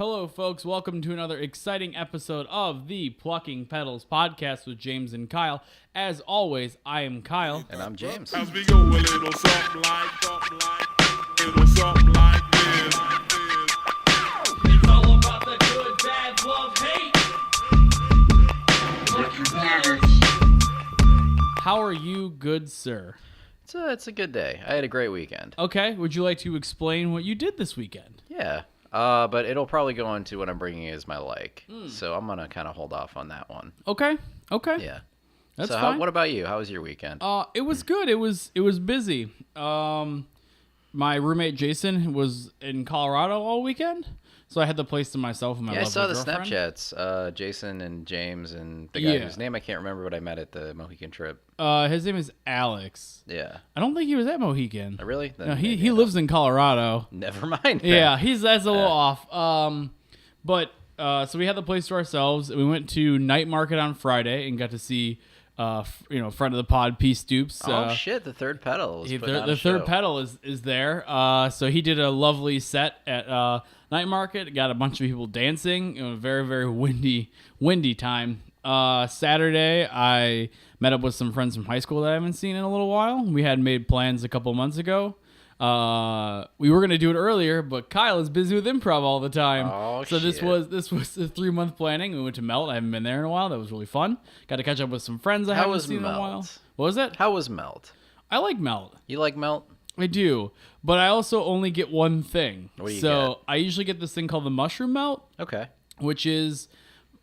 Hello, folks. Welcome to another exciting episode of the Plucking Petals podcast with James and Kyle. As always, I am Kyle. And I'm James. As we go a little something like this. It's all about the good, bad, love, hate. How are you, good sir? It's a good day. I had a great weekend. Okay, would you like to explain what you did this weekend? Yeah. But it'll probably go into what I'm bringing as my like. So I'm going to kind of hold off on that one. Okay. Yeah. That's so fine. what about you? How was your weekend? It was good. It was busy. My roommate Jason was in Colorado all weekend, so I had the place to myself and my I saw the girlfriend. Snapchats. Jason and James and the guy Yeah. whose name I can't remember, but I met at the Mohican trip. His name is Alex. Yeah. I don't think he was at Mohican. Oh, really? Then No, maybe he I lives in Colorado. don't- Never mind. Yeah, that's a little off. So we had the place to ourselves. We went to night market on Friday and got to see, friend of the pod, P. Stoops. Oh, shit. The third pedal. The third pedal is there. So he did a lovely set at night market. Got a bunch of people dancing. It was a very, very windy time. Saturday, I met up with some friends from high school that I haven't seen in a little while. We had made plans a couple months ago. We were going to do it earlier, but Kyle is busy with improv all the time. Oh, so shit. this was a 3-month planning. We went to Melt. I haven't been there in a while. That was really fun. Got to catch up with some friends I How haven't was seen in a while. Melt? What was it? How was Melt? I like Melt. You like Melt? I do, but I also only get one thing. What do you so get? I usually get this thing called the mushroom melt, Okay. which is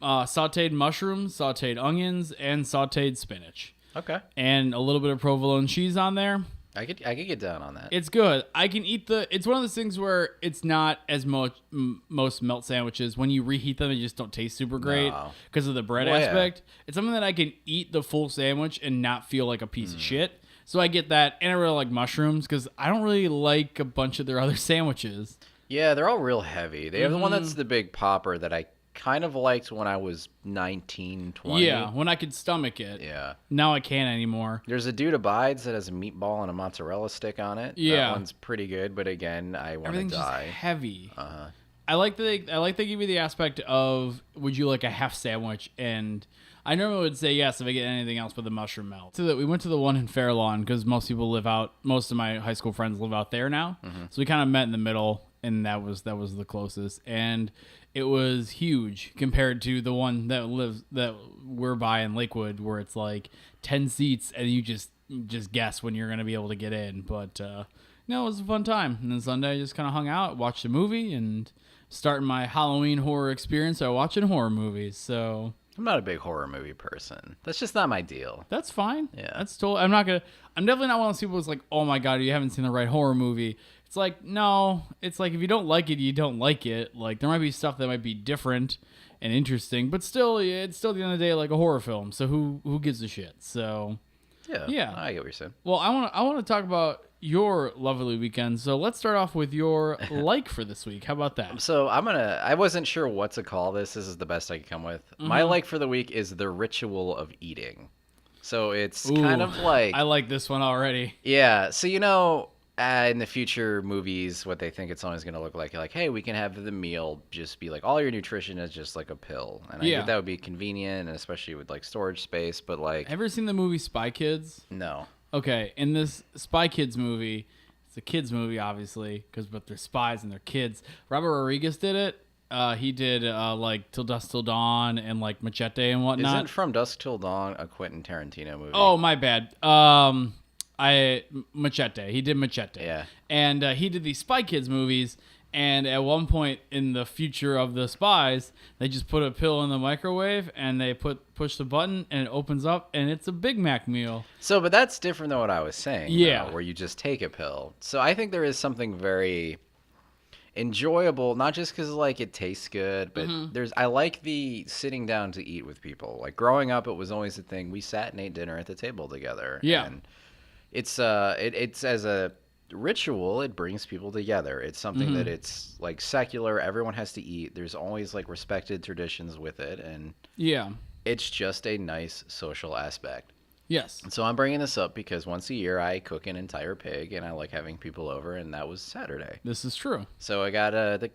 sautéed mushrooms, sautéed onions, and sautéed spinach, Okay. and a little bit of provolone cheese on there. I could get down on that. It's good. I can eat it's one of those things where it's not as most melt sandwiches. When you reheat them, they just don't taste super great No. because of the bread Well, yeah. aspect. It's something that I can eat the full sandwich and not feel like a piece of shit. So I get that, and I really like mushrooms because I don't really like a bunch of their other sandwiches. Yeah, they're all real heavy. They have the one Mm-hmm. that's the big popper that I kind of liked when I was 19, 20. Yeah, when I could stomach it. Yeah. Now I can't anymore. There's a Dude Abides that has a meatball and a mozzarella stick on it. Yeah. That one's pretty good, but again, I want to Everything's just die. heavy. Uh-huh. I like they give you the aspect of would you like a half sandwich, and I normally would say yes if I get anything else but the mushroom melt. So that we went to the one in Fair Lawn because most of my high school friends live out there now. Mm-hmm. So we kind of met in the middle, and that was the closest, and it was huge compared to the one that we're by in Lakewood where it's like 10 seats and you just guess when you're gonna be able to get in. But no, it was a fun time. And then Sunday I just kind of hung out, watched a movie, and starting my Halloween horror experience by watching horror movies. So I'm not a big horror movie person. That's just not my deal. that's fine. Yeah. That's totally. I'm definitely not one of those people who's like, oh my god, you haven't seen the right horror movie. It's like, no. It's like if you don't like it, you don't like it. Like there might be stuff that might be different and interesting, but still, it's still at the end of the day like a horror film. So who gives a shit? So Yeah. I get what you're saying. well, I want to talk about your lovely weekend. So let's start off with your like for this week. How about that? So I wasn't sure what to call this. This is the best I could come with. My like for the week is the ritual of eating. So it's kind Ooh, of like, I like this one already. yeah. So, in the future movies, what they think it's always going to look like, hey, we can have the meal just be like all your nutrition is just like a pill. And I Yeah. think that would be convenient, and especially with like storage space. But like, Ever seen the movie Spy Kids? no. Okay, in this Spy Kids movie, it's a kids movie, obviously, but they're spies and they're kids. Robert Rodriguez did it. He did like Till Dusk Till Dawn and like Machete and whatnot. Isn't From Dusk Till Dawn a Quentin Tarantino movie? Oh, my bad. Machete. He did Machete. Yeah. And he did these Spy Kids movies. And at one point in the future of the spies, they just put a pill in the microwave and they push the button and it opens up and it's a Big Mac meal. So, but that's different than what I was saying. Yeah. though, where you just take a pill. So I think there is something very enjoyable, not just because like it tastes good, but I like the sitting down to eat with people. Like growing up, it was always a thing. We sat and ate dinner at the table together. Yeah. And it's as a ritual, it brings people together. It's something that it's like secular. Everyone has to eat. There's always like respected traditions with it, and Yeah. it's just a nice social aspect. Yes. So I'm bringing this up because once a year I cook an entire pig, and I like having people over, and that was Saturday. This is true. So I got the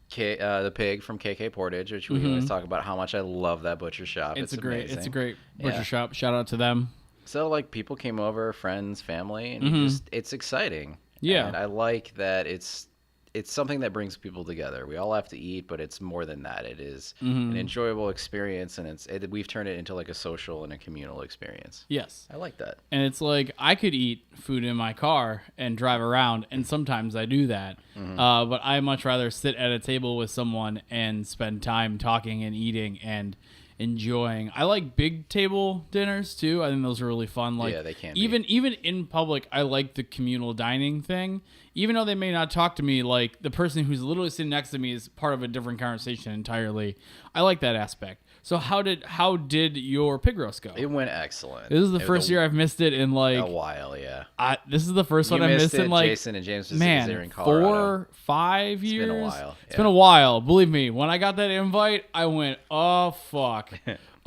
the pig from KK Portage, which we always talk about how much I love that butcher shop. It's a amazing. great butcher Yeah. shop. Shout out to them. So like people came over, friends, family, and it's exciting. Yeah. And I like that it's something that brings people together. We all have to eat, but it's more than that. It is an enjoyable experience, and we've turned it into like a social and a communal experience. Yes. I like that. And it's like I could eat food in my car and drive around, and sometimes I do that. But I much rather sit at a table with someone and spend time talking and eating and enjoying. I like big table dinners too. I think those are really fun. Like Yeah, they can be. even in public, I like the communal dining thing. Even though they may not talk to me, like the person who's literally sitting next to me is part of a different conversation entirely. I like that aspect. So how did your pig roast go? It went excellent. This is the It was first year I've missed it in like a while, yeah. this is the first You one I missed missed it, in like Jason and James visited here in man Colorado. 4-5 years. been a while, It's yeah. been a while. Believe me, when I got that invite, I went, oh fuck,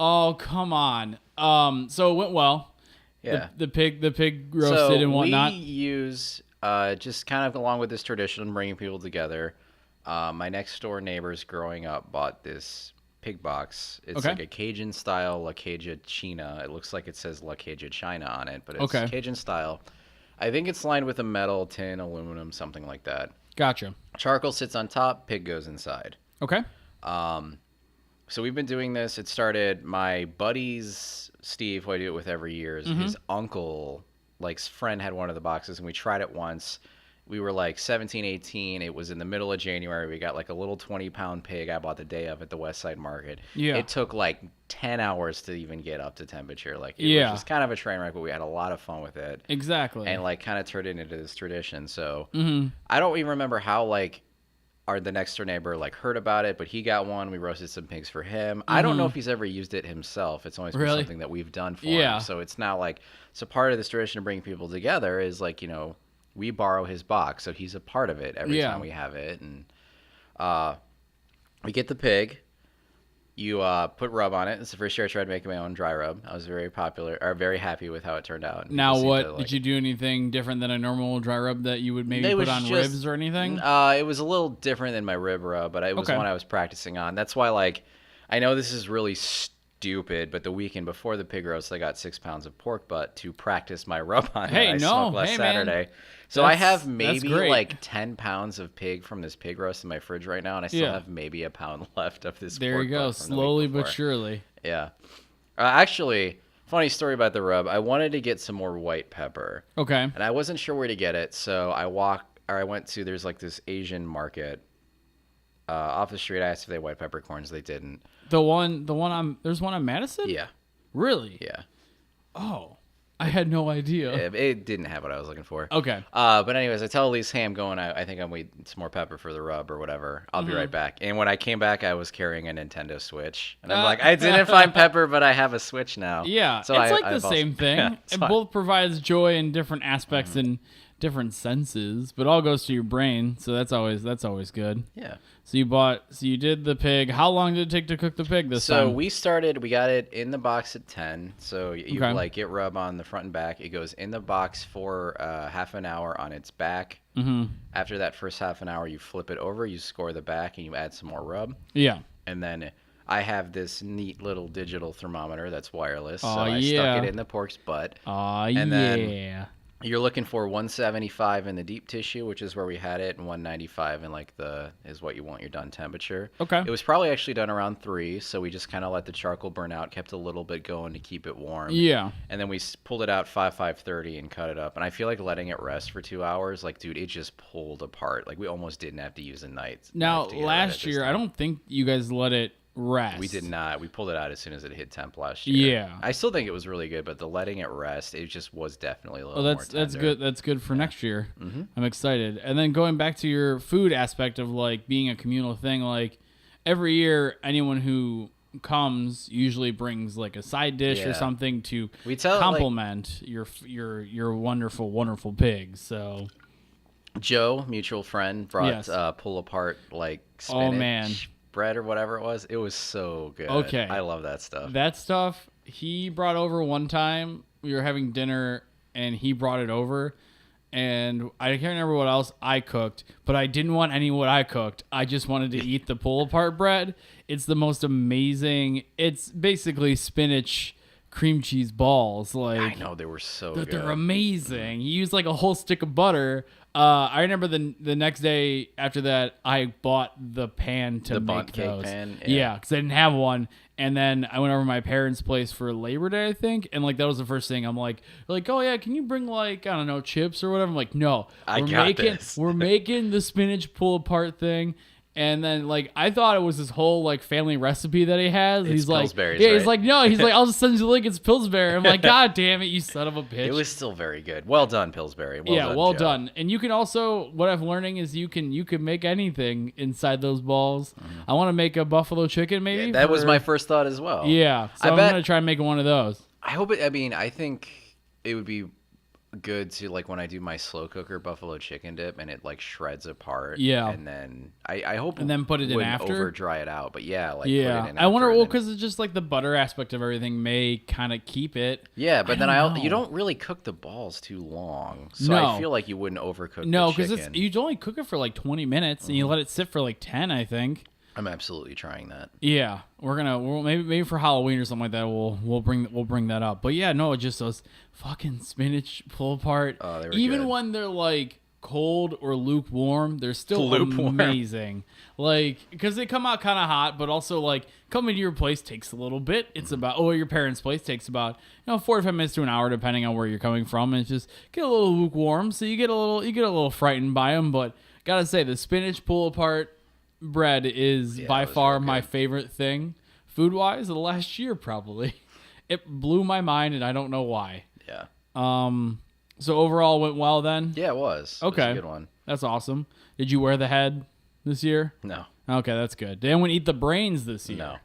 oh come on. So it went well. Yeah. The pig roasted and whatnot. We use just kind of along with this tradition, bringing people together. My next door neighbors growing up bought this pig box. It's Okay. like a Cajun style La Cajun China. It looks like it says La Cajun China on it, but it's Okay. Cajun style. I think it's lined with a metal, tin, aluminum, something like that. Gotcha. Charcoal sits on top, pig goes inside. Okay. So we've been doing this. It started my buddy's Steve, who I do it with every year. His uncle, like friend, had one of the boxes, and we tried it once. We were like 17, 18. It was in the middle of January. We got like a little 20-pound pig I bought the day of at the West Side Market. Yeah. It took like 10 hours to even get up to temperature. Like it Yeah. was just kind of a train wreck, but we had a lot of fun with it. Exactly. And like kind of turned it into this tradition. So I don't even remember how like the next door neighbor like heard about it, but he got one. We roasted some pigs for him. I don't know if he's ever used it himself. It's always been Really? something that we've done for Yeah. him. So it's not like part of this tradition to bring people together is like, we borrow his box, so he's a part of it every Yeah. time we have it. And we get the pig. You put rub on it. It's the first year I tried making my own dry rub. I was very happy with how it turned out. And now, people seemed what to, like, did you do anything different than a normal dry rub that you would maybe It put was on just- ribs or anything? It was a little different than my rib rub, but it was Okay. one I was practicing on. That's why, like, I know this is really stupid, but the weekend before the pig roast, I got 6 pounds of pork butt to practice my rub on. Hey, that I no, smoked last hey, man. Saturday. So I have That's maybe great. like 10 pounds of pig from this pig roast in my fridge right now, and I still Yeah. have maybe a pound left of this. There pork you go, butt from the week slowly but before. surely. Yeah. Actually, funny story about the rub. I wanted to get some more white pepper. Okay. And I wasn't sure where to get it, so I went to, there's like this Asian market off the street. I asked if they had white peppercorns. They didn't. There's one on Madison? Yeah, Really? yeah. Oh, I had no idea. It didn't have what I was looking for. Okay. But anyways, I tell Elise, hey, I'm going. I think I'm waiting some more pepper for the rub or whatever. I'll be right back. And when I came back, I was carrying a Nintendo Switch. And I'm like, I didn't find pepper, but I have a Switch now. Yeah, So it's I like the also- same thing. Yeah, It so I- both provides joy in different aspects and different senses, but all goes to your brain, so that's always good. Yeah. So you did the pig. How long did it take to cook the pig this So time? we got it in the box at 10. So you Okay. like get rub on the front and back. It goes in the box for half an hour on its back. Mm-hmm. After that first half an hour, you flip it over, you score the back, and you add some more rub. Yeah. And then I have this neat little digital thermometer that's wireless. Aw, so I yeah. stuck it in the pork's butt. Aw, And then- yeah. You're looking for 175 in the deep tissue, which is where we had it, and 195 in is what you want your done temperature. Okay. It was probably actually done around 3, so we just kind of let the charcoal burn out, kept a little bit going to keep it warm. Yeah. And then we pulled it out 5:30 and cut it up. And I feel like letting it rest for 2 hours, like, dude, it just pulled apart. Like, we almost didn't have to use a knife. Now, to get it out last at this year, I time. don't think you guys let it rest. We did not. We pulled it out as soon as it hit temp last year. Yeah. I still think it was really good, but the letting it rest, it just was definitely a little Well, more that's tender. good. That's good for next year. Mm-hmm. I'm excited. And then going back to your food aspect of like being a communal thing, like every year, anyone who comes usually brings like a side dish or Yeah. something to We tell, compliment your wonderful pig. So Joe, mutual friend, brought Yes. pull apart like Oh, spinach man. bread or whatever it was. It was so good. Okay. I love that stuff. that stuff he brought over one time. We were having dinner and he brought it over. and I can't remember what else I cooked, but I didn't want any of what I cooked. I just wanted to eat the pull-apart bread. It's the most amazing. It's basically spinach cream cheese balls. Like, I know, they were so good. they're amazing. You use like a whole stick of butter. I remember the next day after that, I bought the pan to The make bundt cake those. pan? Yeah, because I didn't have one. And then I went over to my parents' place for Labor Day, I think, and like that was the first thing. I'm like, oh yeah, can you bring like, I don't know, chips or whatever? I'm like, no, we're making the spinach pull apart thing. And then, like, I thought it was this whole, like, family recipe that he has. It's he's like, Pillsbury's, yeah, he's right? like, no, he's like, I'll just send you the link. It's Pillsbury. I'm like, God damn it, you son of a bitch. It was still very good. Well done, Pillsbury. Well Joe. done. And you can also, what I'm learning is you can make anything inside those balls. I want to make a buffalo chicken, maybe. Yeah, that was my first thought as well. Yeah, so I'm bet- gonna try and make one of those. I hope it. I mean, I think it would be good to, like, when I do my slow cooker buffalo chicken dip and it like shreds apart. Yeah. And then I hope And then put it in wouldn't after? over dry it out. But yeah, like Yeah, put it in I wonder. after Well, and then- because it's just like the butter aspect of everything may kind of keep it. yeah, but then don't know. you don't really cook the balls too long, so No. I feel like you wouldn't overcook. No, the because chicken. you only cook it for like 20 minutes and you let it sit for like 10, I think. I'm absolutely trying that. Yeah, we'll maybe for Halloween or something like that. We'll bring that up. But yeah, no, just those fucking spinach pull apart. Oh, they were even good. when they're like cold or lukewarm, they're still Lukewarm. amazing. Like, because they come out kind of hot, but also like coming to your place takes a little bit. It's about your parents' place takes about 45 minutes to an hour depending on where you're coming from, and it's just get a little lukewarm, so you get a little frightened by them. But gotta say, the spinach pull apart bread is by it was far real my good. favorite thing, food wise, of the last year probably. It blew my mind, and I don't know why. Yeah. So overall went well then. Yeah, it was. It was Okay. a good one. That's awesome. Did you wear the head this year? No. Okay, that's good. They didn't eat the brains this year. No.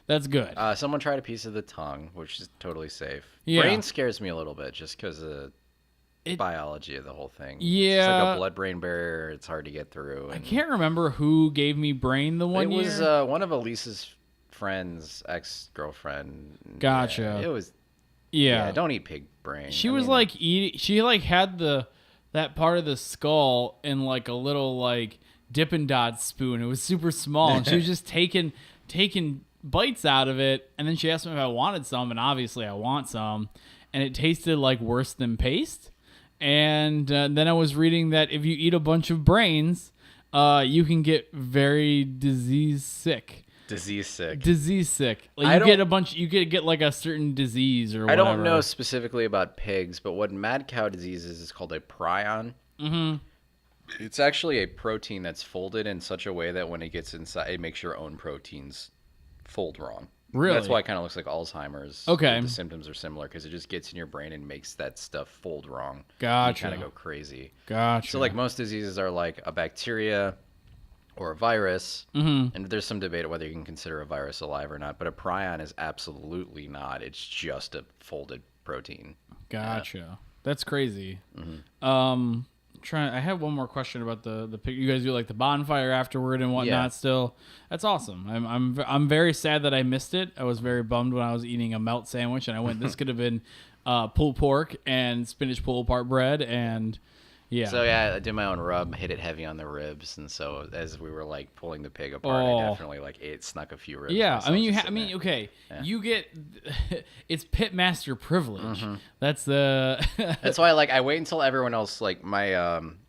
That's good. Someone tried a piece of the tongue, which is totally safe. Yeah. Brain scares me a little bit just because of It- biology of the whole thing. It's Yeah. like a blood-brain barrier. It's hard to get through. I And can't remember who gave me brain the one it year. was one of Elise's friends' ex-girlfriend. Gotcha. Yeah, it was. yeah. Yeah, don't eat pig brain. She I was mean, like eating. She like had that part of the skull in like a little like Dippin' Dot spoon. It was super small, and she was just taking bites out of it. And then she asked me if I wanted some, and obviously I want some. And it tasted like worse than paste. And then I was reading that if you eat a bunch of brains, you can get very disease sick. disease sick. Like I you get don't- a bunch. You could get like a certain disease or I whatever. don't know specifically about pigs, but what mad cow disease is called a prion. Mm-hmm. It's actually a protein that's folded in such a way that when it gets inside, it makes your own proteins fold wrong. Really? That's why it kind of looks like Alzheimer's. Okay. The symptoms are similar because it just gets in your brain and makes that stuff fold wrong. Gotcha. You kind of go crazy. Gotcha. So like most diseases are like a bacteria or a virus, and there's some debate whether you can consider a virus alive or not, but a prion is absolutely not. It's just a folded protein. Gotcha. That's crazy. Mm-hmm. I have one more question about the pig. You guys do like the bonfire afterward and whatnot. Yeah. Still, that's awesome. I'm very sad that I missed it. I was very bummed when I was eating a melt sandwich and I went. This could have been pulled pork and spinach pull apart bread and yeah. So yeah, I did my own rub, hit it heavy on the ribs, and so as we were like pulling the pig apart, Oh. I definitely like snuck a few ribs. Yeah, myself I mean, just sitting there. okay, you get it's pitmaster privilege. That's the That's why I wait until everyone else like my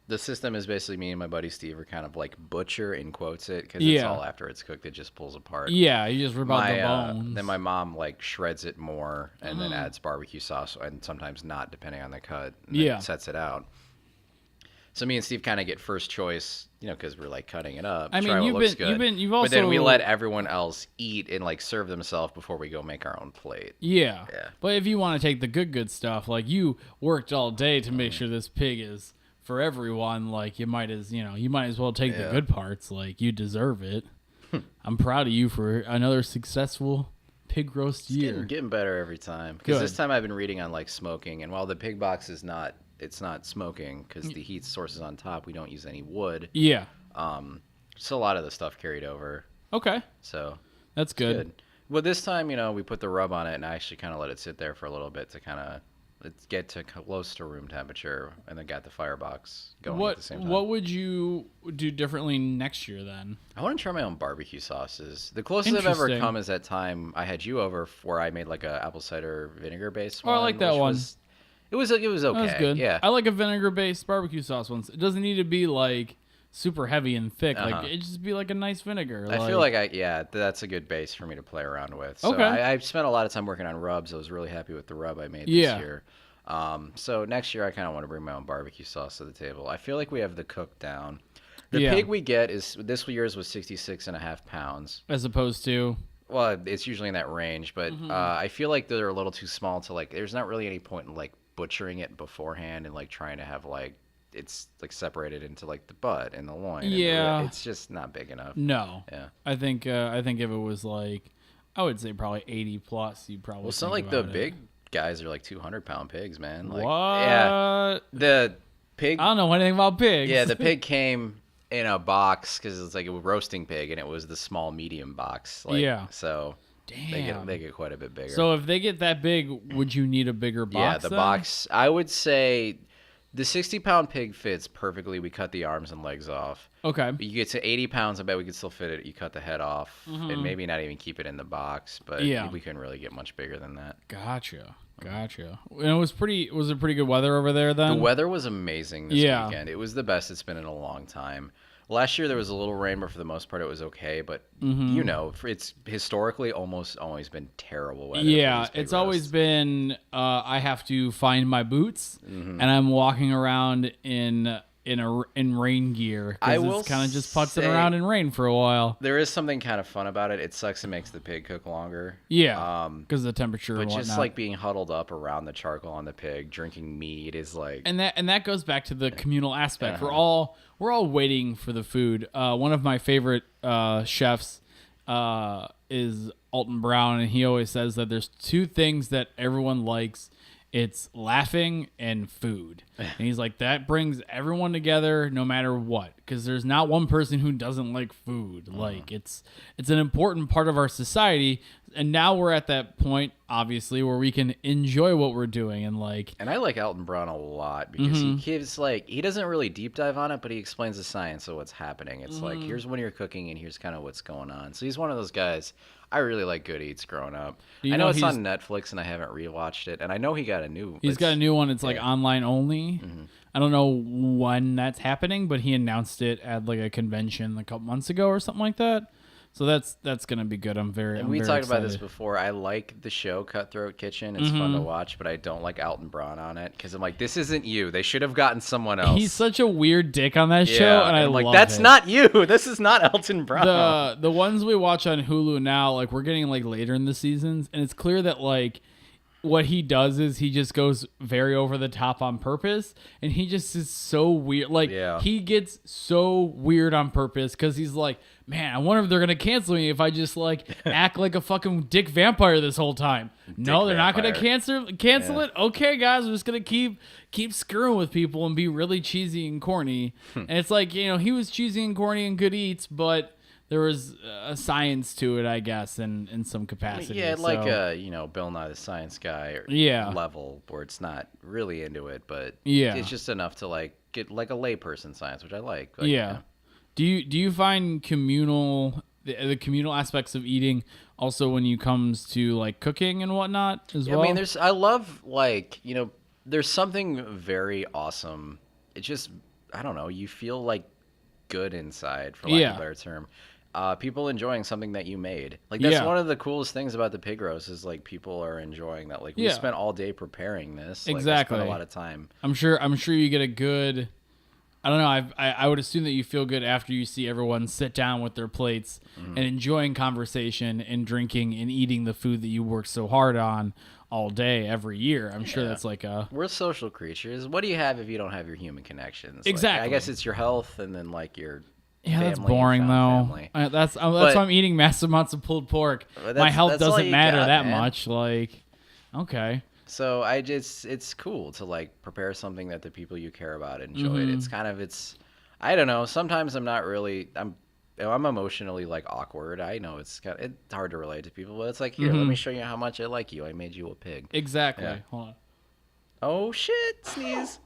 the system is basically me and my buddy Steve are kind of like butcher in quotes it because it's Yeah. all after it's cooked it just pulls apart. yeah. You just rip out the bones. Then my mom like shreds it more and then adds barbecue sauce and sometimes not depending on the cut. And then Yeah. sets it out. So me and Steve kind of get first choice, because we're like cutting it up. I mean, try what you've looks been- good. you've But then we also- let everyone else eat and like serve themselves before we go make our own plate. Yeah. Yeah. But if you want to take the good stuff, like you worked all day to make sure this pig is for everyone, like you might as well take the Yeah. good parts. Like you deserve it. I'm proud of you for another successful pig roast year. Getting better every time. Because this Good. time I've been reading on like smoking, and while the pig box is not, it's not smoking because the heat source is on top. We don't use any wood. Yeah. So a lot of the stuff carried over. Okay. So That's good. good. Well, this time, we put the rub on it, and I actually kind of let it sit there for a little bit to kind of let's get to close to room temperature, and then got the firebox going at What the same time. what would you do differently next year then? I want to try my own barbecue sauces. The closest I've ever Interesting. come is that time I had you over where I made like a apple cider vinegar based Oh, I one. like that which one. It was okay. That was good. Yeah. I like a vinegar-based barbecue sauce once. It doesn't need to be like super heavy and thick. Like it just be like a nice vinegar. I feel like that's a good base for me to play around with. So Okay. I spent a lot of time working on rubs. I was really happy with the rub I made this year. So next year I kind of want to bring my own barbecue sauce to the table. I feel like we have the cook down. The pig we get is this year's was 66.5 pounds. as opposed to Well, it's usually in that range, but I feel like they're a little too small to like. There's not really any point in like butchering it beforehand and like trying to have like it's like separated into like the butt and the loin. and the Yeah. it's just not big enough. no. Yeah. I think if it was like I would say probably 80 plus, you'd probably. Well, some think like the about it. big guys are like 200-pound pigs, man. Like, What? Yeah, the pig. I don't know anything about pigs. Yeah, the pig came in a box because it's like a roasting pig, and it was the small medium box. Like, Yeah. So Damn. they get quite a bit bigger. So if they get that big, would you need a bigger box? yeah, the then? box. I would say the 60-pound pig fits perfectly. We cut the arms and legs off. Okay. You get to 80 pounds, I bet we could still fit it. You cut the head off, and maybe not even keep it in the box. But Yeah. we couldn't really get much bigger than that. Gotcha. And it was was it pretty good weather over there then? The weather was amazing this Yeah. weekend. It was the best it's been in a long time. Last year there was a little rain, but for the most part it was okay. But you know, it's historically almost always been terrible weather. for Yeah, these pig it's always roasts. been I have to find my boots and I'm walking around in rain gear I because will it's kind of just putzing say- around in rain for a while. There is something kind of fun about it. It sucks. It makes the pig cook longer. Yeah, because of the temperature But and just whatnot. like being huddled up around the charcoal on the pig, drinking mead is like. and that goes back to the communal aspect. We're all waiting for the food. One of my favorite chefs is Alton Brown, and he always says that there's two things that everyone likes. It's laughing and food. And he's like, that brings everyone together no matter what. Because there's not one person who doesn't like food. Like, it's an important part of our society. And now we're at that point, obviously, where we can enjoy what we're doing. And, like, And I like Alton Brown a lot because he gives like he doesn't really deep dive on it, but he explains the science of what's happening. It's like here's when you're cooking and here's kind of what's going on. So he's one of those guys. I really like Good Eats growing up. You I know know it's he's- on Netflix and I haven't rewatched it, and I know he got a new. he's got a new one. It's, like, yeah. online only. I don't know when that's happening, but he announced it at, like, a convention a couple months ago or something like that. So that's going to be good. I'm very talked about this excited. before. I like the show Cutthroat Kitchen. It's fun to watch, but I don't like Alton Brown on it because I'm like, this isn't you. They should have gotten someone else. He's such a weird dick on that yeah, show, and I I'm like, love that's it. not you. This is not Alton Brown. The ones we watch on Hulu now, like we're getting like later in the seasons, and it's clear that like what he does is he just goes very over the top on purpose, and he just is so weird. Like Yeah. he gets so weird on purpose because he's like, man, I wonder if they're gonna cancel me if I just like act like a fucking dick vampire this whole time. No, they're not gonna vampire. cancel Yeah. it. Okay, guys, we're just gonna keep screwing with people and be really cheesy and corny. And it's like, you know, he was cheesy and corny and Good Eats, but there was a science to it, I guess, in some capacity. Yeah, so, like Bill Nye the Science Guy level where it's not really into it, but Yeah. it's just enough to like get like a layperson science, which I like. yeah. Do you find the communal aspects of eating also when you comes to like cooking and whatnot as Yeah, well? I mean, I love like there's something very awesome. It just I don't know, you feel like good inside for lack of a better term. People enjoying something that you made. Like that's one of the coolest things about the pig roast is like people are enjoying that. Like we spent all day preparing this. Like, Exactly. we spent a lot of time. I'm sure you get a good. I don't know. I would assume that you feel good after you see everyone sit down with their plates and enjoying conversation and drinking and eating the food that you worked so hard on all day every year. I'm sure that's like a. We're social creatures. What do you have if you don't have your human connections? Like, Exactly. I guess it's your health and then like your That's family, boring found though. family. That's But- why I'm eating massive amounts of pulled pork. But My health that's all doesn't you matter got, that man. much. Like, okay. So it's cool to like prepare something that the people you care about enjoyed. It's kind of I don't know. Sometimes I'm not really I'm emotionally like awkward. I know it's hard to relate to people, but it's like here, let me show you how much I like you. I made you a pig. Exactly. Yeah. Hold on. Oh shit! Sneeze.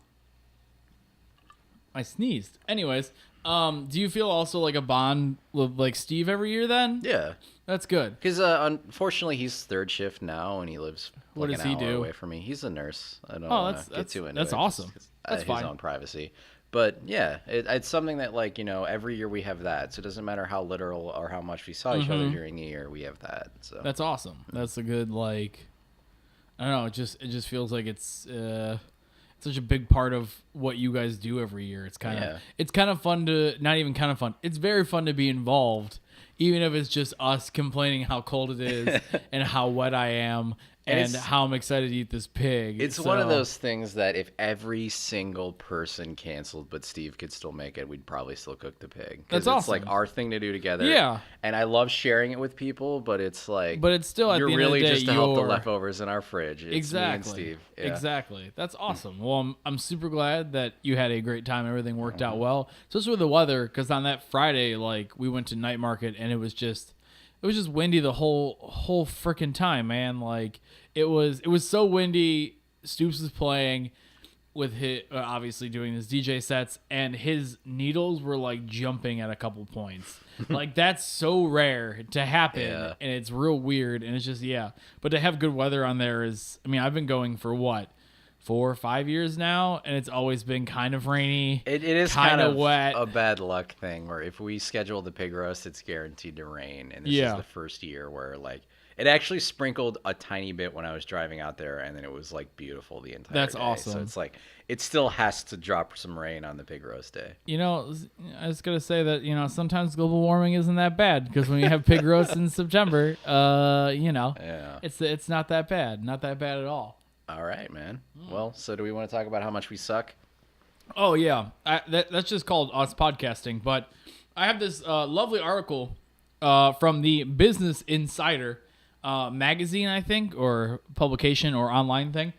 I sneezed. Anyways, do you feel also like a bond with like Steve every year then? Yeah. That's good. Because unfortunately, he's third shift now, and he lives What like does an he hour do? away from me. He's a nurse. I don't Oh, want to get too into that's it. awesome. That's his fine. own privacy. But yeah, it's something that like every year we have that. So it doesn't matter how literal or how much we saw each other during the year, we have that. So That's awesome. That's a good like. I don't know. It just feels like it's such a big part of what you guys do every year. It's kind of fun to not even kind of fun. It's very fun to be involved, even if it's just us complaining how cold it is and how wet I am and how I'm excited to eat this pig. It's one of those things that if every single person canceled, but Steve could still make it, we'd probably still cook the pig. That's it's awesome. like our thing to do together. Yeah. And I love sharing it with people, but it's like, But it's still at you're the end of really the day, just to help the you're- leftovers in our fridge. It's Exactly. me and Steve. Yeah. Exactly. That's awesome. Well, I'm super glad that you had a great time. Everything worked out well, especially with the weather. Because on that Friday, like we went to night market and it was just windy the whole freaking time, man. Like it was so windy. Stoops was playing with his obviously doing his DJ sets, and his needles were like jumping at a couple points. Like that's so rare to happen, and it's real weird. And it's just but to have good weather on there is, I mean, I've been going for what, 4 or 5 years now, and it's always been kind of rainy. It is kind of wet. a bad luck thing where if we schedule the pig roast, it's guaranteed to rain. And this is the first year where like it actually sprinkled a tiny bit when I was driving out there, and then it was like beautiful the entire That's day. awesome. So it's like it still has to drop some rain on the pig roast day. I was gonna say that sometimes global warming isn't that bad, because when you have pig roast in September, it's not that bad, not that bad at all. All right, man. Well, so do we want to talk about how much we suck? Oh yeah, that's just called us podcasting. But I have this lovely article from the Business Insider magazine, I think, or publication or online thing.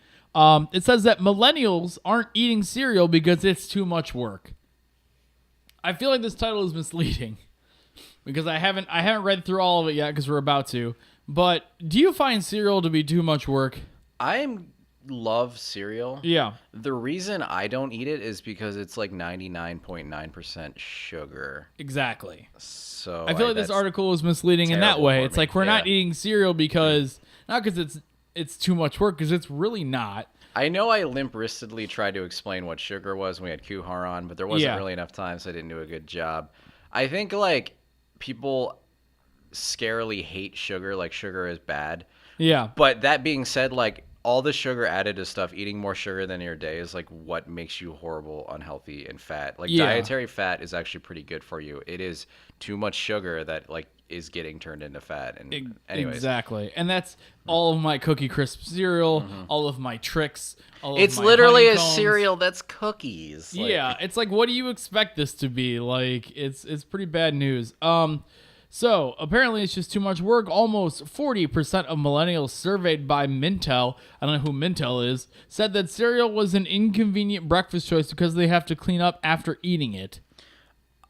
It says that millennials aren't eating cereal because it's too much work. I feel like this title is misleading because I haven't read through all of it yet because we're about to. But do you find cereal to be too much work? I love cereal. Yeah. The reason I don't eat it is because it's like 99.9% sugar. Exactly. So I feel like this article is misleading in that terrible way. for It's me. like we're not eating cereal because not because it's too much work, because it's really not. I know I limp-wristedly tried to explain what sugar was when we had Kuhar on, but there wasn't really enough time, so I didn't do a good job. I think like people scarily hate sugar, like sugar is bad. Yeah. But that being said, like all the sugar added to stuff, eating more sugar than your day is like what makes you horrible, unhealthy, and fat. Like dietary fat is actually pretty good for you. It is too much sugar that like is getting turned into fat. And anyways. Exactly. And that's all of my Cookie Crisp cereal, all of my tricks, all It's of my literally a honeycombs. cereal that's cookies. Like, Yeah, it's like, what do you expect this to be? Like, it's pretty bad news. So apparently it's just too much work. Almost 40% of millennials surveyed by Mintel, I don't know who Mintel is, said that cereal was an inconvenient breakfast choice because they have to clean up after eating it.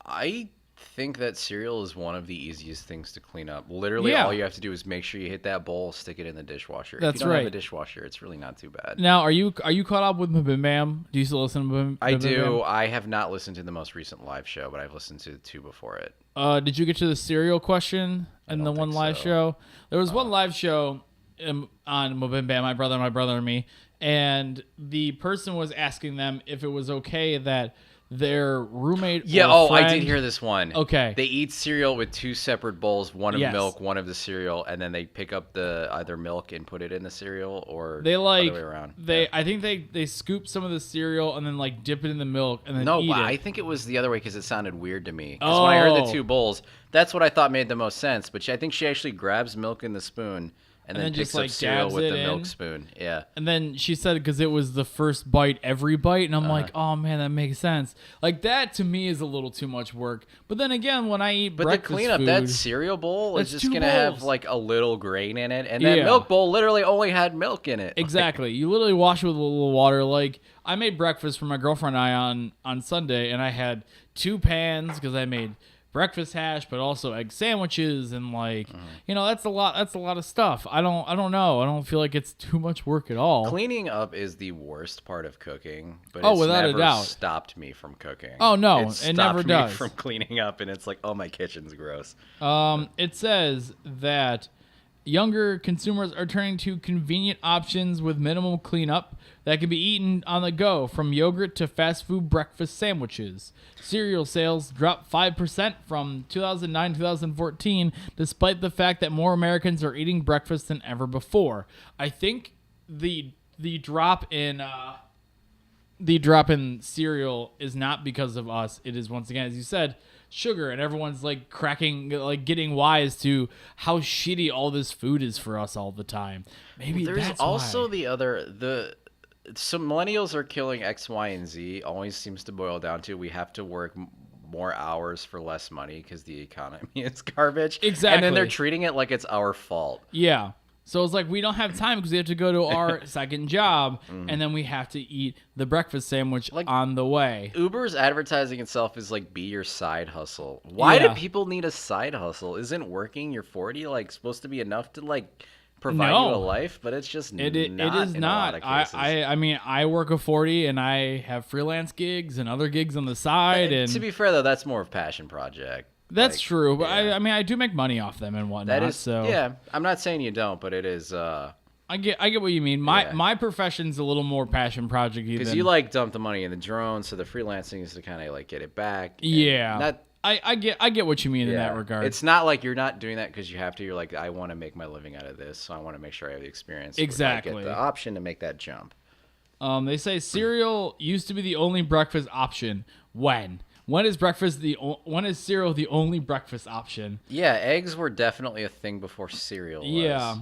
I think that cereal is one of the easiest things to clean up. Literally, all you have to do is make sure you hit that bowl, stick it in the dishwasher. That's if you don't have right. a dishwasher, it's really not too bad. Now, are you caught up with Bim Bam? Do you still listen to Bim I Bam do. Bam? I have not listened to the most recent live show, but I've listened to the two before it. Did you get to the cereal question in the one think live so. show? There was one live show on Bim Bam, my brother and me, and the person was asking them if it was okay that their roommate or I friend, did hear this one. Okay. They eat cereal with two separate bowls, one of Yes. milk, one of the cereal, and then they pick up the either milk and put it in the cereal or They like other way around. I think they scoop some of the cereal and then like dip it in the milk and then No, eat I it. think it was the other way because it sounded weird to me. Because when I heard the Oh. two bowls, that's what I thought made the most sense. But I think she actually grabs milk in the spoon and then just, picks up like, cereal dabs with it the in. milk spoon. Yeah. And then she said because it was the first bite, every bite, and I'm like, oh man, that makes sense. Like that to me is a little too much work. But then again, when I eat But the breakfast cleanup, food, that cereal bowl is That's just two going to have bowls. like a little grain in it. And that Yeah. milk bowl literally only had milk in it. exactly, you literally wash it with a little water. Like I made breakfast for my girlfriend and I on Sunday, and I had 2 pans because I made breakfast hash, but also egg sandwiches and like that's a lot. That's a lot of stuff. I don't know. I don't feel like it's too much work at all. Cleaning up is the worst part of cooking, but Oh, it's without a never doubt. stopped me from cooking. Oh, no, It it never stopped me does. from cleaning up, and it's like, oh, my kitchen's gross. It says that younger consumers are turning to convenient options with minimal cleanup that can be eaten on the go, from yogurt to fast food breakfast sandwiches. Cereal sales dropped 5% from 2009-2014, despite the fact that more Americans are eating breakfast than ever before. I think the drop in cereal is not because of us. It is, once again, as you said, sugar, and everyone's like getting wise to how shitty all this food is for us all the time. Maybe There's that's also why. So millennials are killing X, Y, and Z. Always seems to boil down to we have to work more hours for less money because the economy is garbage. Exactly. And then they're treating it like it's our fault. Yeah. So it's like we don't have time because we have to go to our second job, and then we have to eat the breakfast sandwich on the way. Uber's advertising itself is like, be your side hustle. Why do Yeah. people need a side hustle? Isn't working your 40 like supposed to be enough to like provide No. you a life? But it's just It is in a lot not. of cases. I mean, I work a 40, and I have freelance gigs and other gigs on the side. And to be fair though, that's more of a passion project. that's Like, true. But yeah. I mean, I do make money off them and whatnot. That is, so yeah. I'm not saying you don't, but it is I get what you mean. Yeah. My profession's a little more passion project-y because than you like dump the money in the drone, so the freelancing is to kind of like get it back. and Yeah. Not, I get what you mean in yeah. that regard. It's not like you're not doing that because you have to. You're like, I want to make my living out of this, so I want to make sure I have the experience. Exactly. I get the option to make that jump. They say cereal used to be the only breakfast option. When is cereal the only breakfast option? Yeah, eggs were definitely a thing before cereal was. Yeah.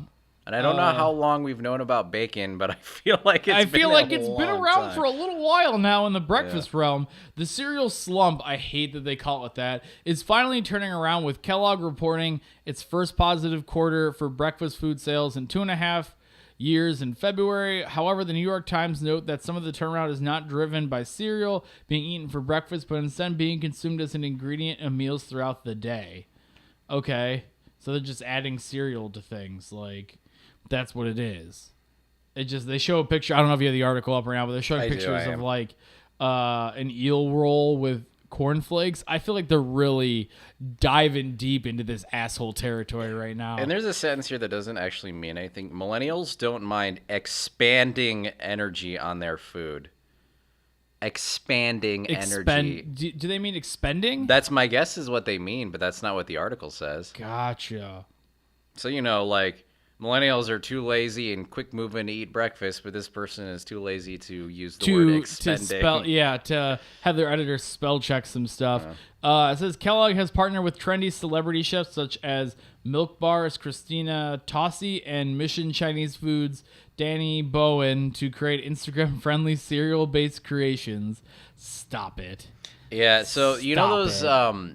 And I don't know how long we've known about bacon, but I feel like it's been around for a little while now in the breakfast realm. The cereal slump, I hate that they call it that, is finally turning around, with Kellogg reporting its first positive quarter for breakfast food sales in 2.5 years in February. However, the New York Times note that some of the turnaround is not driven by cereal being eaten for breakfast, but instead being consumed as an ingredient in meals throughout the day. Okay, so they're just adding cereal to things, like that's what it is. They show a picture. I don't know if you have the article up right now, but they're showing pictures of like an eel roll with cornflakes. I feel like they're really diving deep into this asshole territory right now. And there's a sentence here that doesn't actually mean anything. Millennials don't mind expanding energy on their food. Expanding energy. Do they mean expending? That's my guess is what they mean, but that's not what the article says. Gotcha. So, like, millennials are too lazy and quick moving to eat breakfast, but this person is too lazy to use the word expending. To have their editor spell check some stuff. It says Kellogg has partnered with trendy celebrity chefs such as Milk Bar's Christina Tossi and Mission Chinese Foods Danny Bowen to create Instagram-friendly cereal-based creations. Stop it. Yeah, so you know Stop those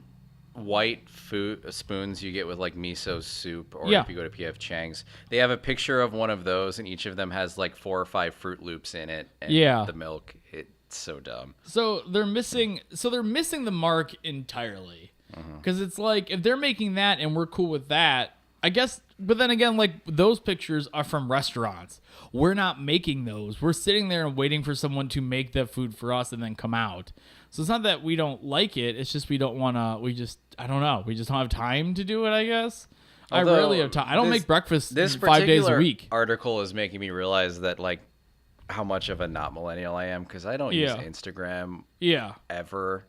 white food spoons you get with like miso soup, or Yeah. if you go to PF Chang's, they have a picture of one of those, and each of them has like 4 or 5 Fruit Loops in it. And Yeah. the milk, it's so dumb. So they're missing the mark entirely. Because it's like, if they're making that and we're cool with that, I guess, but then again, like, those pictures are from restaurants. We're not making those. We're sitting there and waiting for someone to make the food for us and then come out. So it's not that we don't like it. It's just we don't want to, I don't know. We just don't have time to do it, I guess. Although, I rarely have time. I don't make breakfast This 5 days a particular week. article is making me realize that, like, how much of a not millennial I am, because I don't use Yeah. Instagram Yeah. ever.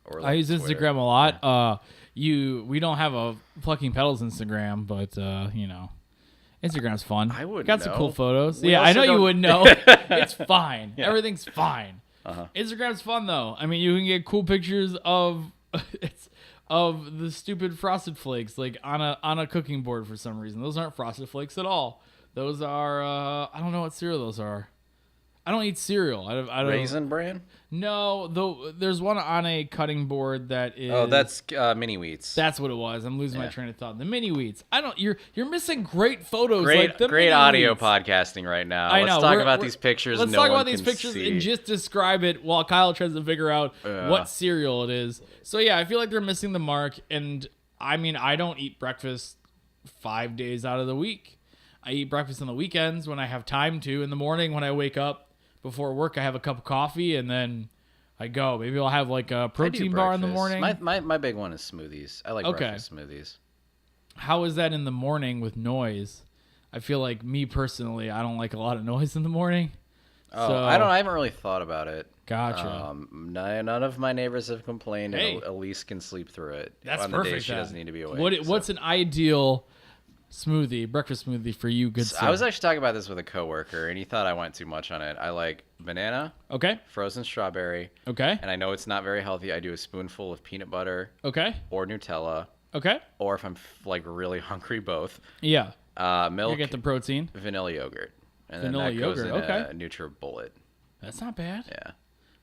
Or I use Twitter. Instagram a lot. We don't have a Plucking Petals Instagram, but Instagram's fun. I wouldn't Got some cool know. photos. We Yeah, I also know you don't- wouldn't know. It's fine. Everything's fine. Instagram's fun though. I mean, you can get cool pictures of of the stupid Frosted Flakes, like on a cooking board for some reason. Those aren't Frosted Flakes at all. Those are I don't know what cereal those are. I don't eat cereal. I don't. Raisin Bran? No, though there's one on a cutting board that is. Oh, that's mini wheats. That's what it was. I'm losing my Yeah. train of thought. The mini wheats. I don't. You're missing great photos. Great, like the great mini audio wheats. podcasting right now. I know. Let's talk We're- about we're- these pictures. Let's no talk one about these can pictures see. and just describe it while Kyle tries to figure out what cereal it is. So yeah, I feel like they're missing the mark. And I mean, I don't eat breakfast 5 days out of the week. I eat breakfast on the weekends when I have time to. In the morning when I wake up before work, I have a cup of coffee and then I go. Maybe I'll have like a I do protein bar in the breakfast. morning. My big one is smoothies. I like Okay. breakfast smoothies. How is that in the morning with noise? I feel like me personally, I don't like a lot of noise in the morning. Oh, So- I haven't really thought about it. Gotcha. None of my neighbors have complained, Hey. and Elise can sleep through it. That's on the perfect. days she then. doesn't need to be awake. What's so. an ideal breakfast smoothie for you, good sir? I was actually talking about this with a coworker, and he thought I went too much on it. I like banana, Okay. frozen strawberry, Okay. and I know it's not very healthy. I do a spoonful of peanut butter Okay. or Nutella, Okay. or if I'm like really hungry, both. Yeah. You Milk, get the protein. vanilla yogurt, and Vanilla then that goes yogurt, in okay. a NutriBullet. That's not bad. Yeah.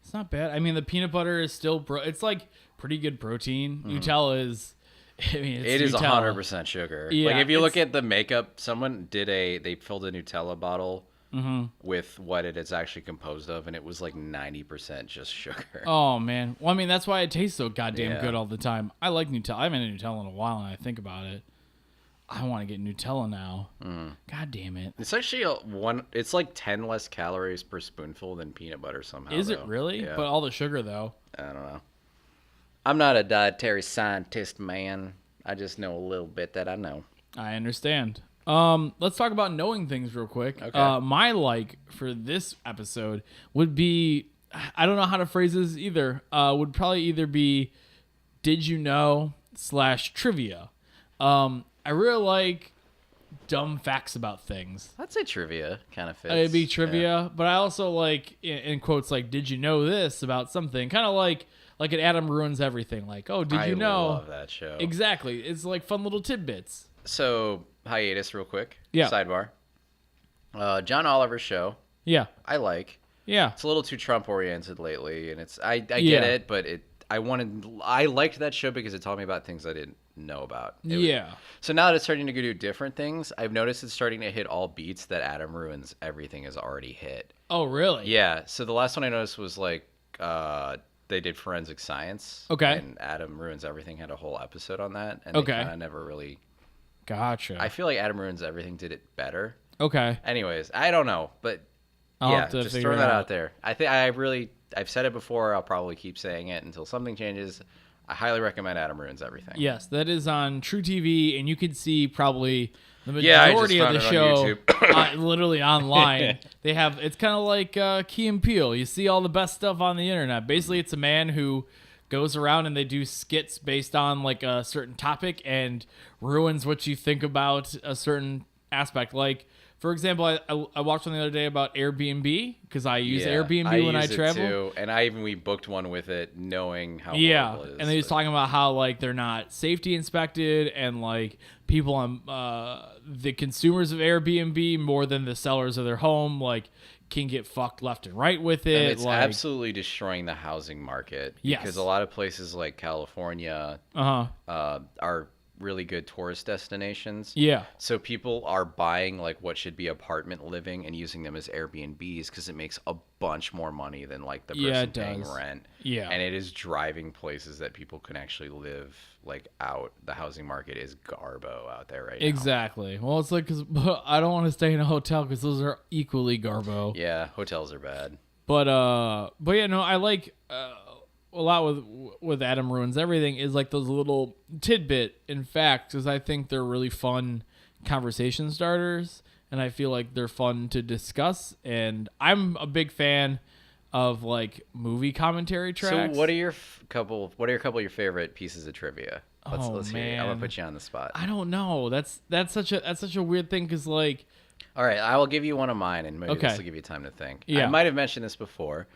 It's not bad. I mean, the peanut butter is still it's like pretty good protein. Nutella is. I mean, it's It is Nutella. 100% sugar. Yeah, like if you look it's- at the makeup, someone they filled a Nutella bottle with what it is actually composed of, and it was like 90% just sugar. Oh man. Well, I mean, that's why it tastes so goddamn Yeah. good all the time. I like Nutella. I haven't had Nutella in a while, and I think about it. I want to get Nutella now. God damn it. It's actually it's like 10 less calories per spoonful than peanut butter somehow. Is it though. really? Yeah. But all the sugar though. I don't know. I'm not a dietary scientist, man. I just know a little bit that I know. I understand. Let's talk about knowing things real quick. Okay. My like for this episode would be, I don't know how to phrase this either. Would probably either be, did you know / trivia. I really like dumb facts about things. I'd say trivia kind of fits. It'd be Yeah. trivia, but I also like in quotes like, did you know this about something? Kind of like an Adam Ruins Everything. Like, oh, did I you know? love that show. Exactly. It's like fun little tidbits. So, hiatus real quick. Yeah. Sidebar. John Oliver's show, Yeah. I like. Yeah. It's a little too Trump oriented lately, and I get Yeah. it, but I liked that show because it taught me about things I didn't know about. Yeah. So now that it's starting to do different things, I've noticed it's starting to hit all beats that Adam Ruins Everything has already hit. Oh, really? Yeah. So the last one I noticed was like they did forensic science. Okay. And Adam Ruins Everything had a whole episode on that, and Okay. they kind of never really. Gotcha. I feel like Adam Ruins Everything did it better. Okay. Anyways, I don't know, but I'll yeah, have to just figure throwing it that out. out there. I've said it before. I'll probably keep saying it until something changes. I highly recommend Adam Ruins Everything. Yes, that is on True TV, and you can see probably the Yeah, I just majority of found the it on show literally online. They have it's kind of like Key and Peele. You see all the best stuff on the internet. Basically, it's a man who goes around and they do skits based on like a certain topic and ruins what you think about a certain aspect. Like, for example, I watched one the other day about Airbnb because I use Airbnb when I use it travel. too, and we booked one with it, knowing how Yeah, horrible it is. and they was but- talking about how like they're not safety inspected and like people on the consumers of Airbnb more than the sellers of their home like can get fucked left and right with it. And it's like, absolutely destroying the housing market. Yes. Because a lot of places like California are really good tourist destinations. yeah, So people are buying like what should be apartment living and using them as Airbnbs because it makes a bunch more money than like the person Yeah, it paying does. rent. Yeah. And it is driving places that people can actually live like out. The housing market is garbo out there right now. exactly. Well, it's like 'cause I don't want to stay in a hotel because those are equally garbo. Yeah, hotels are bad. But yeah, no, I like a lot with Adam Ruins Everything is like those little tidbit in fact, because I think they're really fun conversation starters, and I feel like they're fun to discuss. And I'm a big fan of like movie commentary tracks. So what are your couple of your favorite pieces of trivia? Let's hear it. I'm man. gonna put you on the spot. I don't know. That's such a weird thing because like All right, I will give you one of mine, and maybe Okay. this will give you time to think. Yeah. I might have mentioned this before.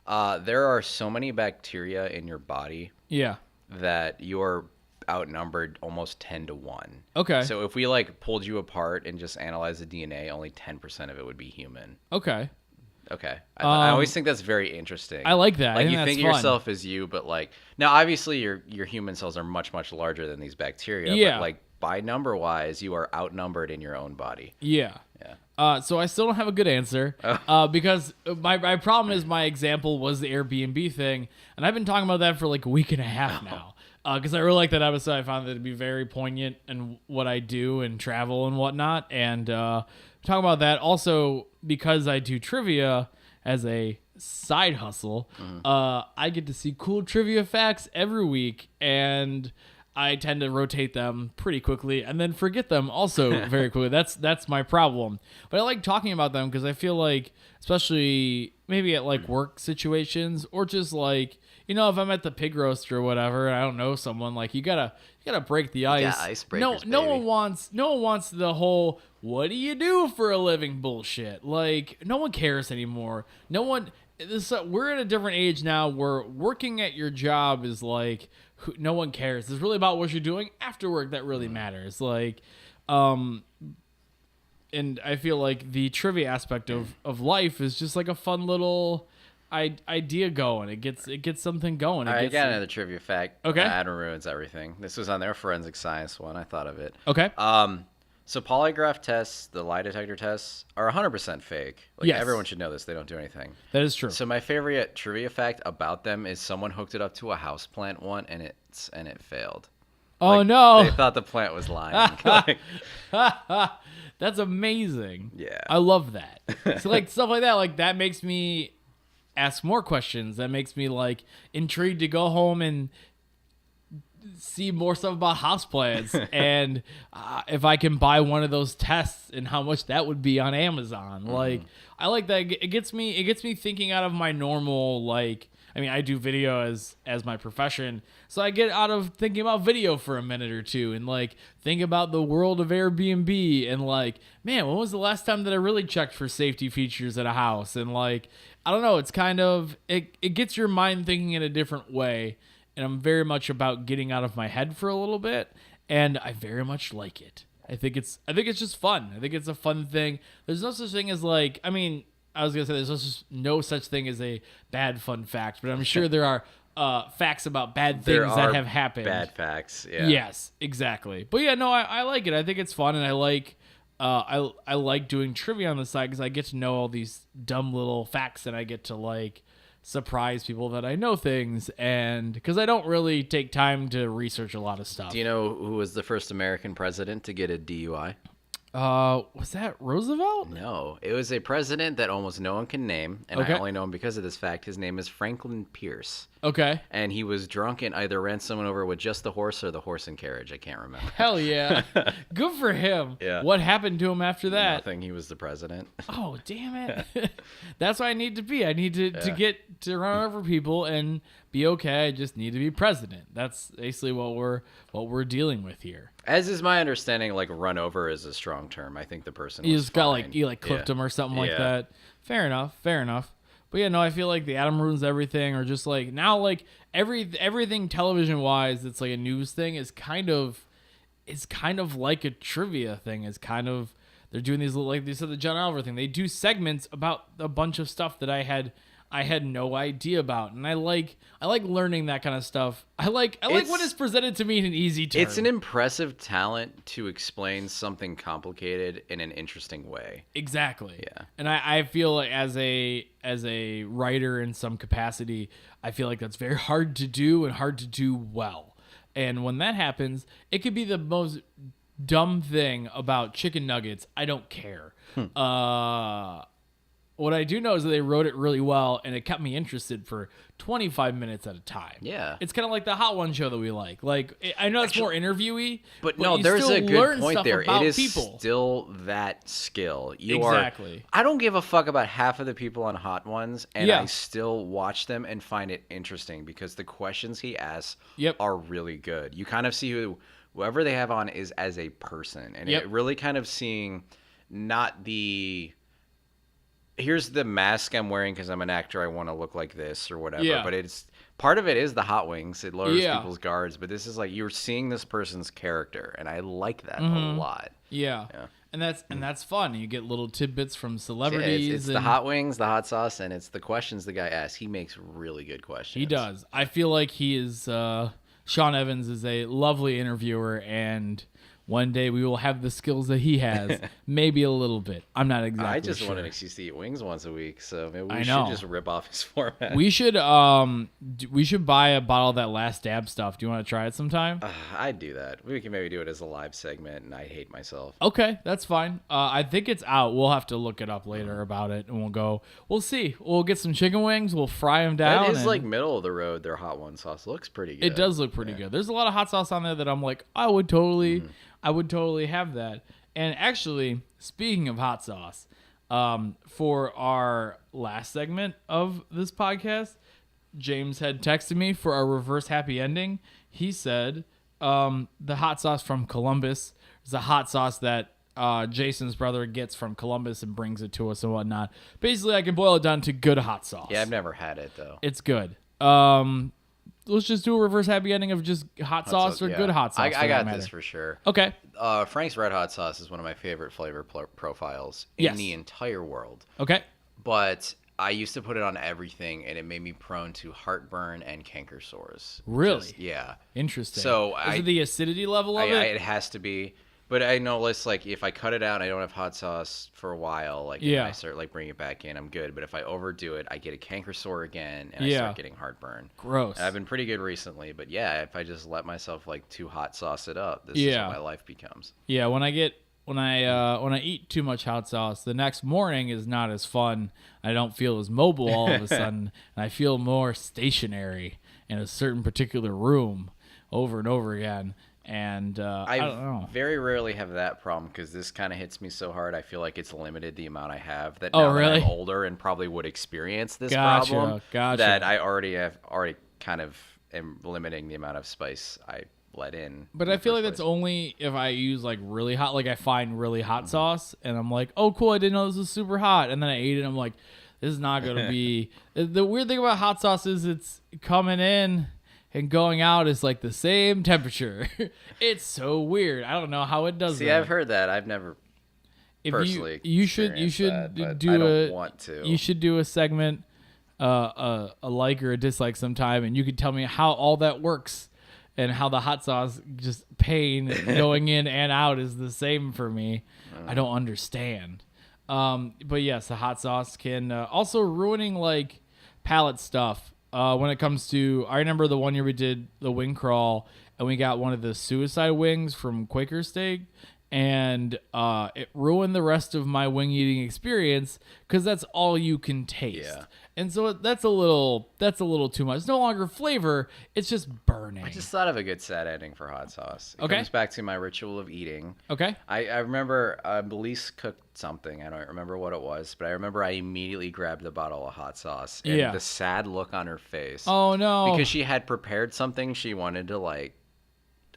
There are so many bacteria in your body yeah. that you're outnumbered almost 10 to 1. Okay. So if we like pulled you apart and just analyzed the DNA, only 10% of it would be human. Okay. Okay. I always think that's very interesting. I like that. I Like, think you that's think of fun. yourself as you, but like, now obviously your human cells are much, much larger than these bacteria. Yeah. But like, by number wise, you are outnumbered in your own body. Yeah. Yeah. So I still don't have a good answer because my problem is my example was the Airbnb thing, and I've been talking about that for like a week and a half now. Because I really like that episode. I found that to be very poignant in what I do and travel and whatnot. And talking about that also because I do trivia as a side hustle, I get to see cool trivia facts every week, and I tend to rotate them pretty quickly and then forget them also very quickly. That's my problem. But I like talking about them because I feel like, especially maybe at like work situations or just like, you know, if I'm at the pig roast or whatever, and I don't know someone, like you gotta break the ice. Yeah, icebreakers, no baby. one wants the whole "what do you do for a living" bullshit. Like no one cares anymore. No one. We're at a different age now where working at your job is like no one cares. It's really about what you're doing after work that really matters. Like, and I feel like the trivia aspect of life is just like a fun little idea going. It gets something going. All right, I got another trivia fact. Okay. Adam ruins everything. This was on their forensic science one. I thought of it. Okay. So polygraph tests, the lie detector tests, are 100% fake. Like, Yes. everyone should know this. They don't do anything. That is true. So my favorite trivia fact about them is someone hooked it up to a house plant one, and it failed. oh Like, no. They thought the plant was lying. Like, That's amazing. Yeah. I love that. So like stuff like that, like that makes me ask more questions. That makes me like intrigued to go home and see more stuff about houseplants and if I can buy one of those tests and how much that would be on Amazon. Like I like that. It gets me thinking out of my normal, like, I mean, I do video as my profession, so I get out of thinking about video for a minute or two and like think about the world of Airbnb and like, man, when was the last time that I really checked for safety features at a house? And like, I don't know, it's kind of it gets your mind thinking in a different way, and I'm very much about getting out of my head for a little bit, and I very much like it. I think it's just fun. I think it's a fun thing. There's no such thing as like, I mean, I was gonna say there's no such thing as a bad fun fact, but I'm sure there are facts about bad there things that are have happened. bad facts. Yeah. Yes, exactly. But yeah, no, I like it. I think it's fun, and I like I like doing trivia on the side because I get to know all these dumb little facts, and I get to like surprise people that I know things, and because I don't really take time to research a lot of stuff. Do you know who was the first American president to get a DUI? Was that Roosevelt? No, it was a president that almost no one can name, and Okay. I only know him because of this fact. His name is Franklin Pierce, Okay. and he was drunk and either ran someone over with just the horse or the horse and carriage. I can't remember. Hell yeah. Good for him. Yeah. What happened to him after that? Nothing. He was the president. Oh, damn it. That's what I need to be. I need to get to run over people and be okay. I just need to be president. That's basically what we're dealing with here. As is my understanding, like run over is a strong term. I think the person You was just got fine. like you like clipped Yeah. him or something like Yeah. that. Fair enough. But yeah, no, I feel like the Adam ruins everything, or just like now, like everything television wise, it's like a news thing is kind of like a trivia thing. It's kind of they're doing these little, like they said the John Oliver thing. They do segments about a bunch of stuff that I had no idea about, and I like learning that kind of stuff. I like when it's presented to me in an easy term. It's an impressive talent to explain something complicated in an interesting way. Exactly. Yeah. And I feel like as a writer in some capacity, I feel like that's very hard to do and hard to do well. And when that happens, it could be the most dumb thing about chicken nuggets. I don't care. What I do know is that they wrote it really well, and it kept me interested for 25 minutes at a time. Yeah. It's kind of like the Hot One show that we like. Like, I know it's more interviewy, But no, you there's still a good learn point stuff there. It about is people. still that skill. Exactly. I don't give a fuck about half of the people on Hot Ones, and Yeah. I still watch them and find it interesting because the questions he asks Yep. are really good. You kind of see whoever they have on is as a person, and Yep. it really kind of seeing not the here's the mask I'm wearing because I'm an actor. I want to look like this or whatever. Yeah. But it's part of it is the hot wings. It lowers Yeah. people's guards. But this is like you're seeing this person's character, and I like that a lot. Yeah. Yeah. And that's fun. You get little tidbits from Yeah, celebrities. it's the hot wings, the hot sauce, and it's the questions the guy asks. He makes really good questions. He does. I feel like he is. Sean Evans is a lovely interviewer, and one day we will have the skills that he has, maybe a little bit. I'm not exactly. I just sure. want an excuse to eat wings once a week, so maybe we I should know. just rip off his format. We should buy a bottle of that Last Dab stuff. Do you want to try it sometime? I'd do that. We can maybe do it as a live segment, and I hate myself. Okay, that's fine. I think it's out. We'll have to look it up later about it, and we'll go. We'll see. We'll get some chicken wings. We'll fry them down. That is and like middle of the road. Their hot one sauce looks pretty good. it does look pretty good. There's a lot of hot sauce on there that I'm like, I would totally have that. And actually, speaking of hot sauce, for our last segment of this podcast, James had texted me for our reverse happy ending. He said the hot sauce from Columbus is a hot sauce that Jason's brother gets from Columbus and brings it to us and whatnot. Basically, I can boil it down to good hot sauce. Yeah, I've never had it though. It's good. Let's just do a reverse happy ending of just hot sauce or yeah. good hot sauce. I got this for sure. Okay. Frank's Red Hot Sauce is one of my favorite flavor profiles Yes. in the entire world. Okay. But I used to put it on everything, and it made me prone to heartburn and canker sores. Really? Yeah. Interesting. So is it the acidity level of it has to be. But I know it's like if I cut it out and I don't have hot sauce for a while, like Yeah. and I start like bringing it back in, I'm good. But if I overdo it, I get a canker sore again, and I Yeah. start getting heartburn. Gross. And I've been pretty good recently, but yeah, if I just let myself like too hot sauce it up, this is Yeah. what my life becomes. Yeah, when I eat too much hot sauce, the next morning is not as fun. I don't feel as mobile all of a sudden, and I feel more stationary in a certain particular room over and over again. And I don't know. very rarely have that problem because this kind of hits me so hard. I feel like it's limited the amount I have. That Oh, now that really? I'm older and probably would experience this Gotcha, problem. gotcha. That I already kind of am limiting the amount of spice I let in. But in I the feel first like that's place. only if I use like really hot, like I find really hot sauce and I'm like, oh, cool, I didn't know this was super hot. And then I ate it and I'm like, this is not going to be. The weird thing about hot sauce is it's coming in and going out is like the same temperature. It's so weird. I don't know how it does See, that. I've heard that. I've never If personally you should experienced that, but do I don't want to. You should do a segment, a like or a dislike sometime, and you could tell me how all that works and how the hot sauce just pain going in and out is the same for me. I don't understand. But yes, the hot sauce can also ruining like palate stuff. When it comes to, I remember the one year we did the wing crawl and we got one of the suicide wings from Quaker Steak, and it ruined the rest of my wing eating experience because that's all you can taste. Yeah. And so that's a little too much. It's no longer flavor; it's just burning. I just thought of a good sad ending for hot sauce. It Okay. comes back to my ritual of eating. Okay. I remember Belize cooked something. I don't remember what it was, but I remember I immediately grabbed a bottle of hot sauce. And Yeah. the sad look on her face. Oh no! Because she had prepared something she wanted to like,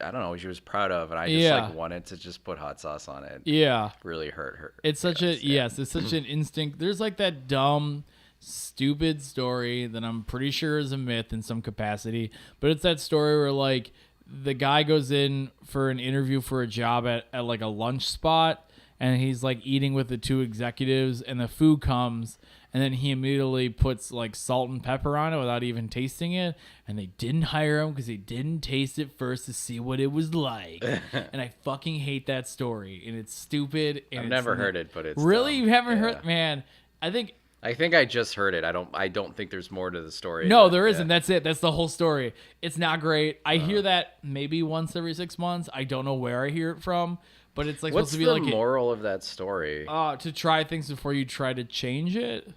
I don't know, she was proud of, and I just Yeah. like wanted to just put hot sauce on it. yeah, Really hurt her. it's such guts, a yeah. yes, it's such an instinct. There's like that dumb, stupid story that I'm pretty sure is a myth in some capacity, but it's that story where like the guy goes in for an interview for a job at like a lunch spot, and he's like eating with the two executives, and the food comes, and then he immediately puts like salt and pepper on it without even tasting it, and they didn't hire him because they didn't taste it first to see what it was like. And I fucking hate that story, and it's stupid. And I've it's never heard it, but it's really, dumb. you haven't Yeah. heard, man. I think I just heard it. I don't think there's more to the story. No, but, there yeah. isn't. That's it. That's the whole story. It's not great. I hear that maybe once every 6 months. I don't know where I hear it from, but it's like What's supposed to the be like moral of that story? to try things before you try to change it.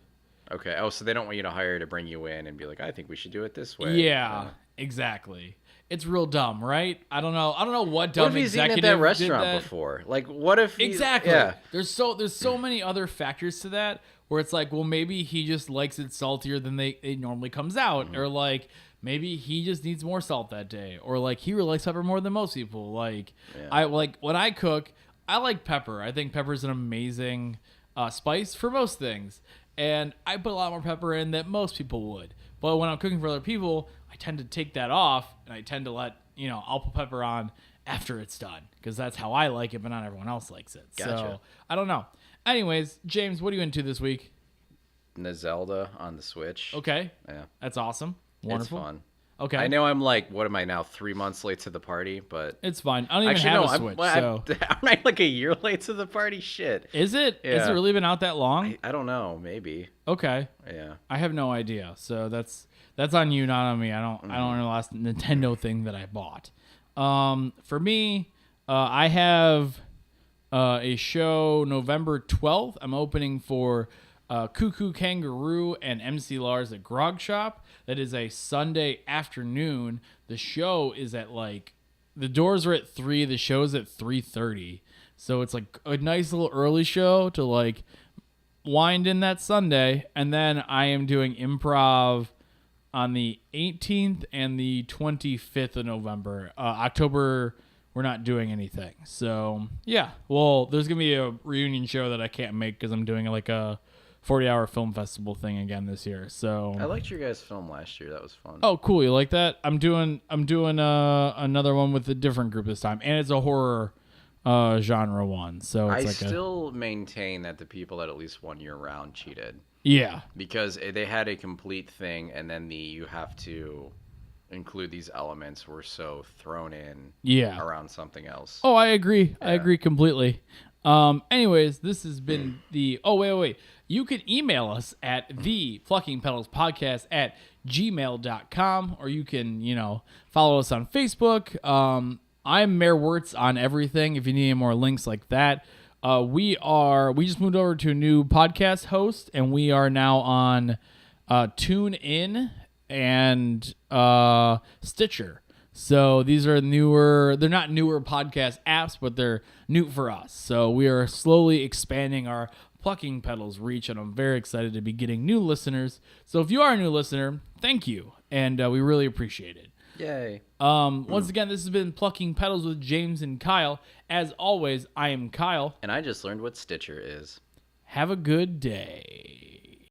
Okay. Oh, so they don't want you to hire to bring you in and be like, I think we should do it this way. Yeah, exactly. It's real dumb, right? I don't know what What dumb if he's eaten executive at that did restaurant that. before? Like, what if he's, Exactly. Yeah. There's so many other factors to that where it's like, well, maybe he just likes it saltier than it normally comes out, or like maybe he just needs more salt that day, or like he really likes pepper more than most people. Like I like when I cook, I like pepper. I think pepper is an amazing spice for most things, and I put a lot more pepper in than most people would. But when I'm cooking for other people, I tend to take that off, and I tend to let I'll put pepper on after it's done, because that's how I like it, but not everyone else likes it. So Gotcha. I don't know. Anyways, James, what are you into this week? The Zelda on the Switch. Okay, Yeah. that's awesome. Wonderful. It's fun. Okay, I know I'm like, what am I now, 3 months late to the party? But it's fine. I don't even actually, have no, a Switch. So I'm not like a year late to the party. Shit. is it? Is Yeah. it really been out that long? I don't know. Maybe. Okay. Yeah. I have no idea. So that's on you, not on me. I don't know the last Nintendo thing that I bought. For me, I have a show November 12th. I'm opening for Cuckoo Kangaroo and MC Lars at Grog Shop. That is a Sunday afternoon. The show is at the doors are at 3, the show's at 3:30. So it's like a nice little early show to wind in that Sunday. And then I am doing improv on the 18th and the 25th of November. October, we're not doing anything. So, yeah. Well, there's going to be a reunion show that I can't make because I'm doing a 40-hour film festival thing again this year. So I liked your guys' film last year. That was fun. oh, cool. You like that? I'm doing another one with a different group this time. And it's a horror genre one. So it's I like still maintain that the people that at least 1 year round cheated. yeah. Because they had a complete thing, and then you have to include these elements were so thrown in around something else. Oh, I agree. I Yeah. agree completely. Anyways, this has been the... Oh, wait. You can email us at thepluckingpetalspodcast@gmail.com, or you can, follow us on Facebook. I'm Mayor Wertz on everything if you need any more links like that. We just moved over to a new podcast host, and we are now on TuneIn and Stitcher. So these are they're not newer podcast apps, but they're new for us. So we are slowly expanding our Plucking Petals reach, and I'm very excited to be getting new listeners. So if you are a new listener, thank you, and we really appreciate it. Yay. Once again, this has been Plucking Petals with James and Kyle. As always, I am Kyle. And I just learned what Stitcher is. Have a good day.